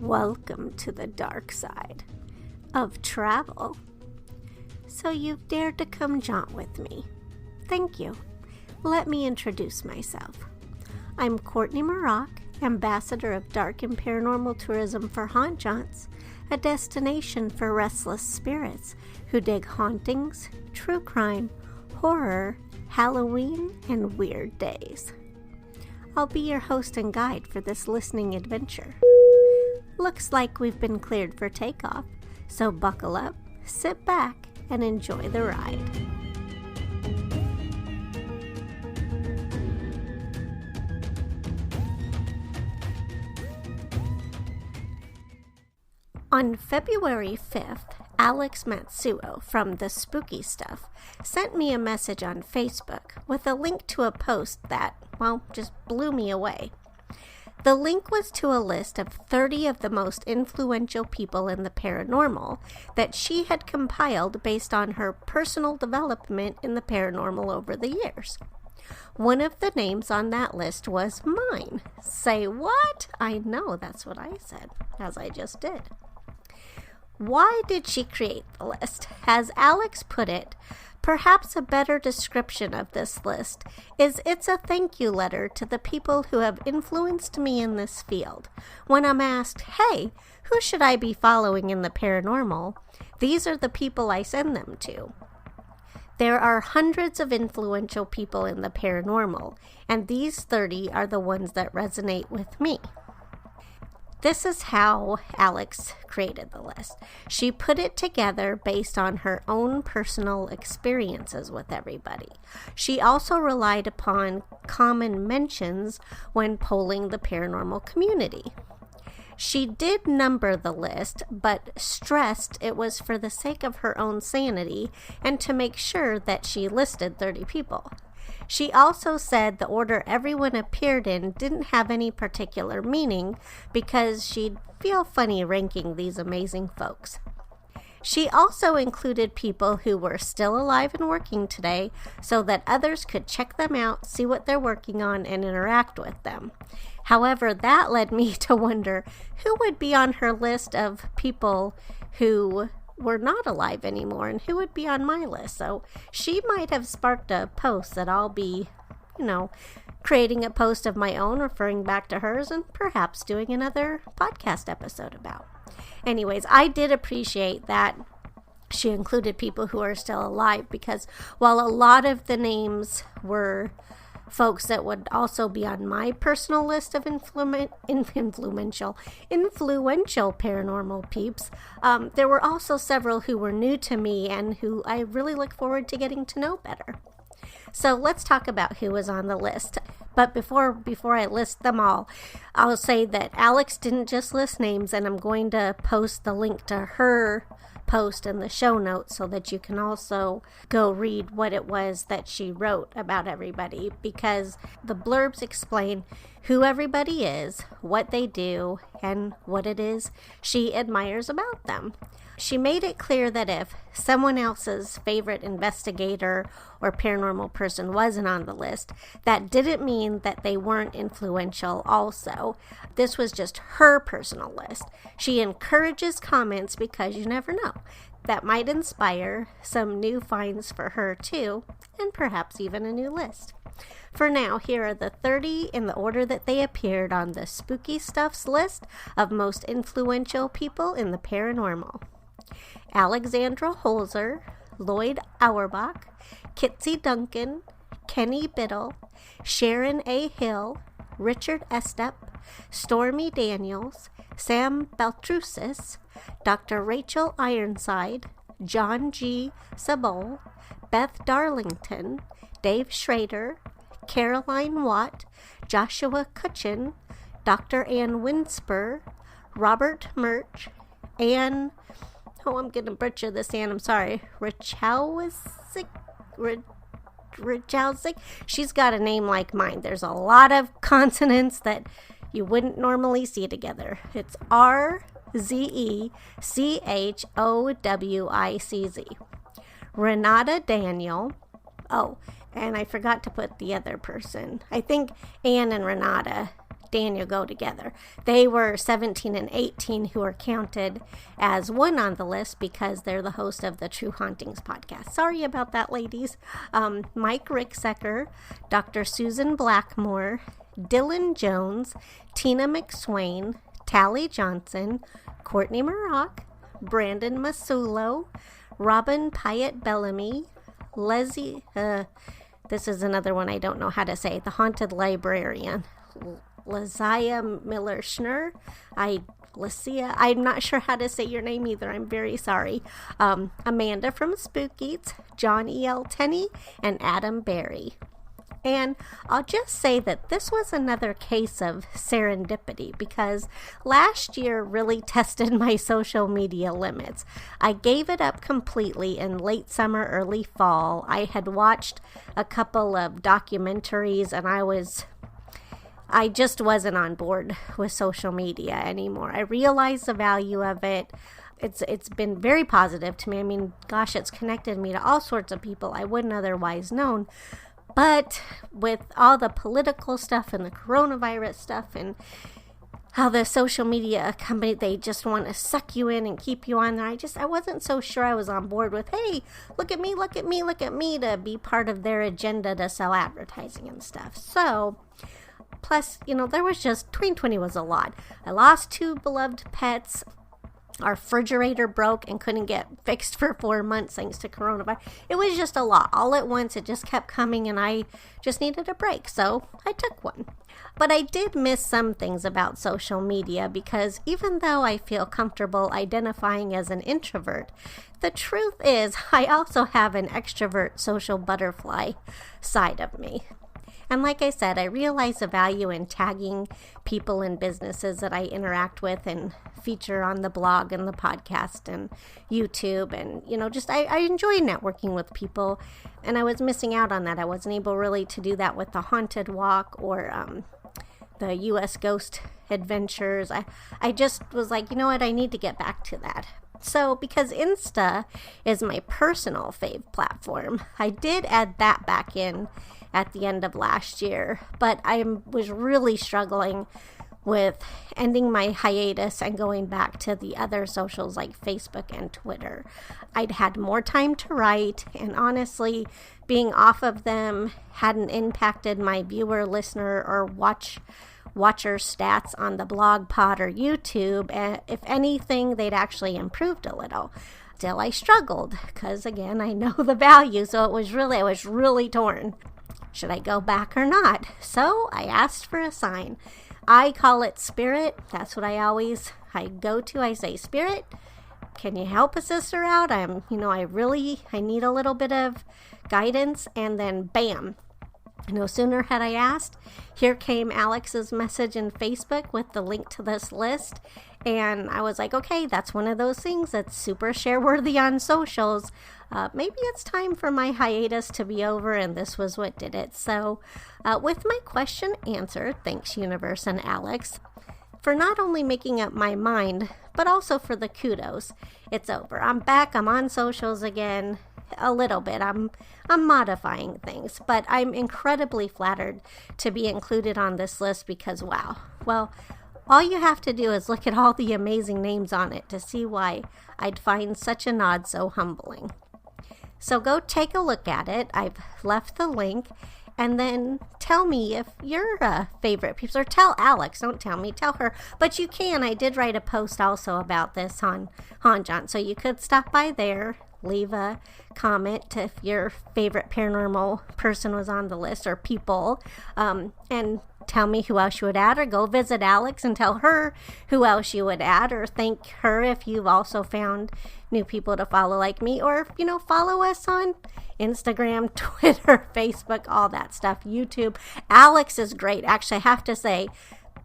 Welcome to the dark side of travel. So you've dared to come jaunt with me. Thank you. Let me introduce myself. I'm Courtney Mroch, ambassador of dark and paranormal tourism for Haunt Jaunts, a destination for restless spirits who dig hauntings, true crime, horror, Halloween, and weird days. I'll be your host and guide for this listening adventure. Looks like we've been cleared for takeoff, so buckle up, sit back, and enjoy the ride. On February 5th, Alex Matsuo from The Spooky Stuff sent me a message on Facebook with a link to a post that, just blew me away. The link was to a list of 30 of the most influential people in the paranormal that she had compiled based on her personal development in the paranormal over the years. One of the names on that list was mine. Say what? I know, that's what I said, as I just did. Why did she create the list? As Alex put it, perhaps a better description of this list is it's a thank you letter to the people who have influenced me in this field. When I'm asked, hey, who should I be following in the paranormal? These are the people I send them to. There are hundreds of influential people in the paranormal, and these 30 are the ones that resonate with me. This is how Alex created the list. She put it together based on her own personal experiences with everybody. She also relied upon common mentions when polling the paranormal community. She did number the list, but stressed it was for the sake of her own sanity and to make sure that she listed 30 people. She also said the order everyone appeared in didn't have any particular meaning because she'd feel funny ranking these amazing folks. She also included people who were still alive and working today so that others could check them out, see what they're working on, and interact with them. However, that led me to wonder who would be on her list of people who were not alive anymore and who would be on my list. So she might have sparked a post that I'll be, creating a post of my own, referring back to hers, and perhaps doing another podcast episode about. Anyways, I did appreciate that she included people who are still alive because while a lot of the names were folks that would also be on my personal list of influential paranormal peeps, there were also several who were new to me and who I really look forward to getting to know better. So let's talk about who was on the list. But before I list them all, I'll say that Alex didn't just list names, and I'm going to post the link to her post in the show notes so that you can also go read what it was that she wrote about everybody, because the blurbs explain who everybody is, what they do, and what it is she admires about them. She made it clear that if someone else's favorite investigator or paranormal person wasn't on the list, that didn't mean that they weren't influential also. This was just her personal list. She encourages comments because you never know. That might inspire some new finds for her too, and perhaps even a new list. For now, here are the 30 in the order that they appeared on the Spooky Stuff's list of most influential people in the paranormal. Alexandra Holzer, Lloyd Auerbach, Kitsy Duncan, Kenny Biddle, Sharon A. Hill, Richard Estep, Stormy Daniels, Sam Baltrusis, Dr. Rachel Ironside, John G. Sabol, Beth Darlington, Dave Schrader, Caroline Watt, Joshua Cutchin, Dr. Ann Winspur, Robert Mroch, Anne, I'm going to butcher this, Anne, I'm sorry, Richowzik. She's got a name like mine. There's a lot of consonants that you wouldn't normally see together. It's RZECHOWICZ. Renata Daniel. Oh, and I forgot to put the other person. I think Anne and Renata Daniel go together. They were 17 and 18 who are counted as one on the list because they're the host of the True Hauntings podcast. Sorry about that, ladies. Mike Ricksecker, Dr. Susan Blackmore, Dylan Jones, Tina McSwain, Tally Johnson, Courtney Mroch, Brandon Matsuo, Robin Pyatt Bellamy, Leslie, this is another one I don't know how to say, the Haunted Librarian, Lazia Miller-Schnur, I'm not sure how to say your name either, I'm very sorry, Amanda from Spookies, John E.L. Tenney, and Adam Berry. And I'll just say that this was another case of serendipity because last year really tested my social media limits. I gave it up completely in late summer, early fall. I had watched a couple of documentaries and I just wasn't on board with social media anymore. I realized the value of it. It's been very positive to me. I mean, gosh, it's connected me to all sorts of people I wouldn't otherwise known. But with all the political stuff and the coronavirus stuff and how the social media company, they just want to suck you in and keep you on there. I wasn't so sure I was on board with, hey, look at me, to be part of their agenda to sell advertising and stuff. So, plus, there was just, 2020 was a lot. I lost 2 beloved pets. Our refrigerator broke and couldn't get fixed for 4 months thanks to coronavirus. It was just a lot. All at once, it just kept coming and I just needed a break. So I took one. But I did miss some things about social media because even though I feel comfortable identifying as an introvert, the truth is I also have an extrovert social butterfly side of me. And like I said, I realize the value in tagging people and businesses that I interact with and feature on the blog and the podcast and YouTube. And, I enjoy networking with people. And I was missing out on that. I wasn't able really to do that with the Haunted Walk or the U.S. Ghost Adventures. I just was like, you know what? I need to get back to that. So because Insta is my personal fave platform, I did add that back in at the end of last year, but I was really struggling with ending my hiatus and going back to the other socials like Facebook and Twitter. I'd had more time to write, and honestly, being off of them hadn't impacted my viewer, listener, or watcher stats on the blog, pod, or YouTube. If anything, they'd actually improved a little. Still, I struggled because, again, I know the value, so I was really torn. Should I go back or not? So I asked for a sign. I call it Spirit. That's what I go to. I say, Spirit, can you help a sister out? I need a little bit of guidance. And then bam, no sooner had I asked, here came Alex's message in Facebook with the link to this list. And I was like, okay, that's one of those things that's super share-worthy on socials. Maybe it's time for my hiatus to be over, and this was what did it. So with my question answered, thanks Universe and Alex, for not only making up my mind, but also for the kudos. It's over. I'm back. I'm on socials again. A little bit. I'm modifying things, but I'm incredibly flattered to be included on this list because, wow. Well, all you have to do is look at all the amazing names on it to see why I'd find such a nod so humbling. So go take a look at it. I've left the link. And then tell me if you're a favorite people, or tell Alex, don't tell me, tell her. But you can. I did write a post also about this on Hanjon. So you could stop by there, leave a comment if your favorite paranormal person was on the list or people, and tell me who else you would add, or go visit Alex and tell her who else you would add, or thank her if you've also found new people to follow like me, or, follow us on Instagram, Twitter, Facebook, all that stuff, YouTube. Alex is great. Actually, I have to say,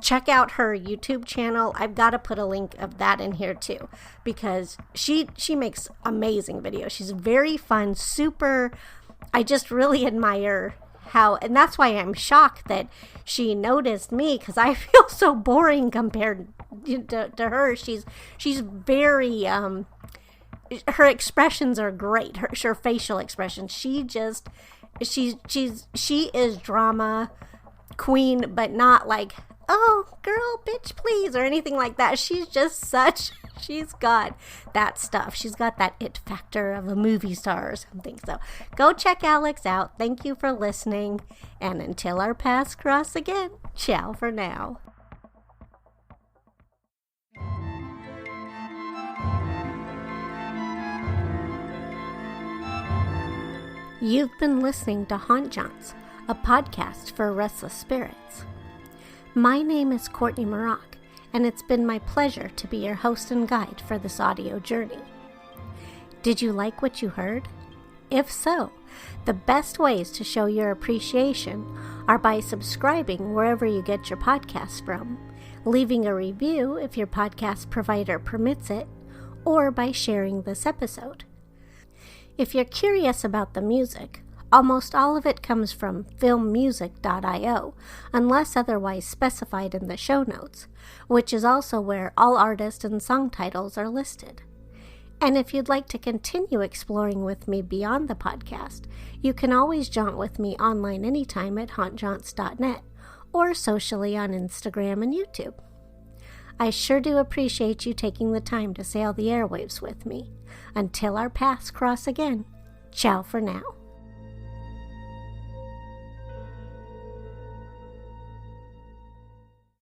check out her YouTube channel. I've got to put a link of that in here too, because she makes amazing videos. She's very fun, super. I just really admire how, and that's why I'm shocked that she noticed me, because I feel so boring compared to her. She's very her expressions are great. Her facial expressions. She is drama queen, but not like oh, girl, bitch, please, or anything like that. She's got that stuff. She's got that it factor of a movie star or something. So go check Alex out. Thank you for listening. And until our paths cross again, ciao for now. You've been listening to Haunt Jaunts, a podcast for restless spirits. My name is Courtney Mroch, and it's been my pleasure to be your host and guide for this audio journey. Did you like what you heard? If so, the best ways to show your appreciation are by subscribing wherever you get your podcasts from, leaving a review if your podcast provider permits it, or by sharing this episode. If you're curious about the music, almost all of it comes from filmmusic.io, unless otherwise specified in the show notes, which is also where all artist and song titles are listed. And if you'd like to continue exploring with me beyond the podcast, you can always jaunt with me online anytime at hauntjaunts.net or socially on Instagram and YouTube. I sure do appreciate you taking the time to sail the airwaves with me. Until our paths cross again, ciao for now.